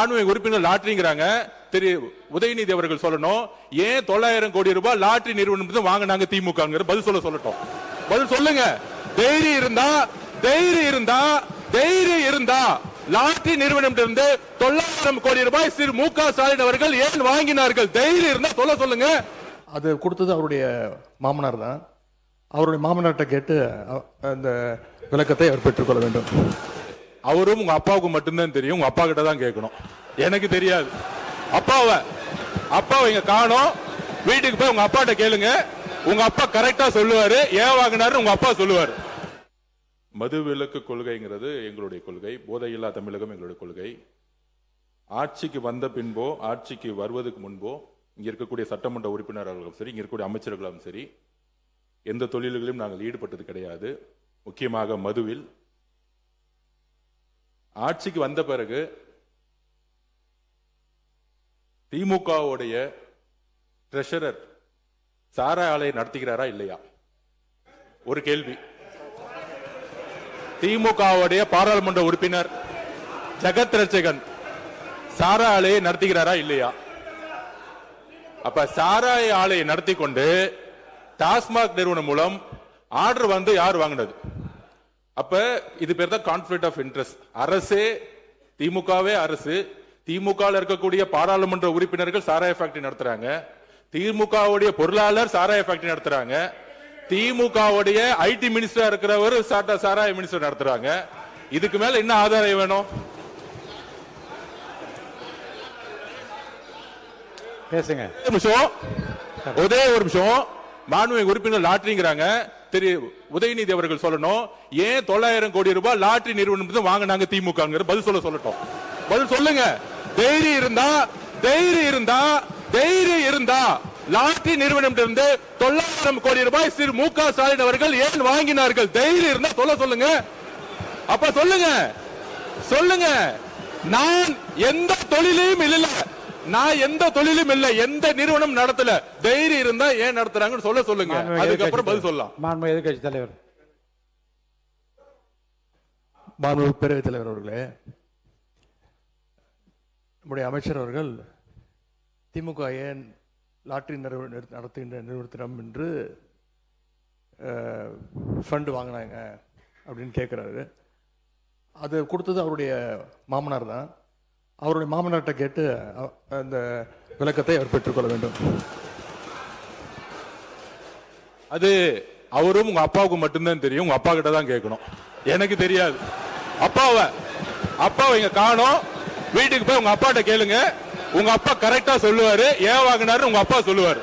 மாண்புமிகு உறுப்பினர் லாட்டரிங்கிறாங்க. திரு உதயநிதி அவர்கள் சொல்லணும், ஏன் 900 கோடி ரூபாய் லாட்டரி நிறுவனம் வாங்கினாங்க திமுக? பதில் சொல்லட்டும். பதில் சொல்லுங்க. தைரியம் இருந்தா லாட்டரி நிறுவனம் 900 கோடி ரூபாய் திரு மு க ஸ்டாலின் அவர்கள் ஏன் வாங்கினார்கள்? தைரியம் இருந்தா சொல்லுங்க. அது கொடுத்தது அவருடைய மாமனார் தான். அவருடைய மாமனார்ட்ட கேட்டு அந்த விளக்கத்தை அவர் பெற்றுக்கொள்ள வேண்டும். அவரும் உங்க அப்பாவுக்கு மட்டும்தான் தெரியும். உங்க அப்பா கிட்ட தான் கேட்கணும். எனக்கு தெரியாது. அப்பாவை இங்க காணோம். வீட்டுக்கு போய் உங்க அப்பாட்ட கேளுங்க. உங்க அப்பா கரெக்டா சொல்லுவாரு. ஏன் வாங்கினாரு உங்க அப்பா சொல்லுவாரு. மது விலக்கு கொள்கைங்கிறது எங்களுடைய கொள்கை. போதையில்லா தமிழகம் எங்களுடைய கொள்கை. ஆட்சிக்கு வந்த பின்போ ஆட்சிக்கு வருவதற்கு முன்போ இங்க இருக்கக்கூடிய சட்டமன்ற உறுப்பினர்களும் சரி, இங்க இருக்கக்கூடிய அமைச்சர்களும் சரி, எந்த தொழில்களிலும் நாங்கள் ஈடுபட்டது கிடையாது. முக்கியமாக மதுவில். ஆட்சிக்கு வந்த பிறகு திமுகவுடைய ட்ரெஷரர் சாராய ஆலையை நடத்துகிறாரா இல்லையா? ஒரு கேள்வி. திமுகவுடைய பாராளுமன்ற உறுப்பினர் ஜெகத் ரட்சகன் சாராய ஆலையை நடத்துகிறாரா இல்லையா? அப்ப சாராய ஆலையை நடத்தி கொண்டு டாஸ்மாக் நிறுவனம் மூலம் ஆர்டர் யார் வாங்கினது? அப்ப இது பேர் தான் கான்ஃபிளிக்ட் ஆஃப் இன்ட்ரெஸ்ட். அரசே, திமுகவே அரசு, திமுக இருக்கக்கூடிய பாராளுமன்ற உறுப்பினர்கள் சாராய ஃபேக்டரி நடத்துறாங்க. திமுகவுடைய பொருளாளர் சாராய ஃபேக்டரி நடத்துறாங்க. திமுகவுடைய ஐடி மினிஸ்டர் இருக்கிறவர் சாராய மினிஸ்டர் நடத்துறாங்க. இதுக்கு மேல என்ன ஆதாரம் வேணும்? பேசுங்க. ஒரே ஒரு நிமிஷம். மாண்புமிகு உறுப்பினர் லாட்டரிங்கிறாங்க. திரு உதயநிதி அவர்கள் சொல்லணும், ஏன் 900 கோடி ரூபாய் லாட்டரி நிறுவனம் வாங்கினாங்க திமுக? பதில் சொல்லட்டும். பதில் சொல்லுங்க. தைரியம் இருந்தா லாட்டரி நிறுவனம் 900 கோடி ரூபாய் திரு மு க ஸ்டாலின் அவர்கள் ஏன் வாங்கினார்கள்? தைரியம் இருந்தா சொல்லுங்க. அப்ப சொல்லுங்க. நான் எந்த தொழிலையும் இல்ல, எந்த நிறுவனம் நடத்தல. தைரியம் இருந்தா ஏன் நடத்துறாங்கன்னு சொல்லுங்க. அதுக்கப்புறம் பதில் சொல்லலாம். மாண்புமிகு எதிர்க்கட்சி தலைவர், மாண்புமிகு பேரவைத் தலைவர் அவர்களே, நம்முடைய அமைச்சர் அவர்கள் திமுக ஏன் லாட்டரி நடத்துகின்ற நிறுவனத்திடம் என்று ஃபண்டு வாங்கினாங்க அப்படின்னு கேட்குறாரு. அது கொடுத்தது அவருடைய மாமனார் தான். அவருடைய மாமனார்ட்ட கேட்டு அந்த விளக்கத்தை அவர் பெற்றுக்கொள்ள வேண்டும். அது அவரும் உங்க அப்பாவுக்கு மட்டும்தான் தெரியும். உங்க அப்பா கிட்ட தான் கேட்கணும். எனக்கு தெரியாது. அப்பாவை இங்க காணோம். வீட்டுக்கு போய் உங்க அப்பாட்ட கேளுங்க. உங்க அப்பா கரெக்டா சொல்லுவாரு. ஏன் வாங்கினாரு உங்க அப்பா சொல்லுவாரு.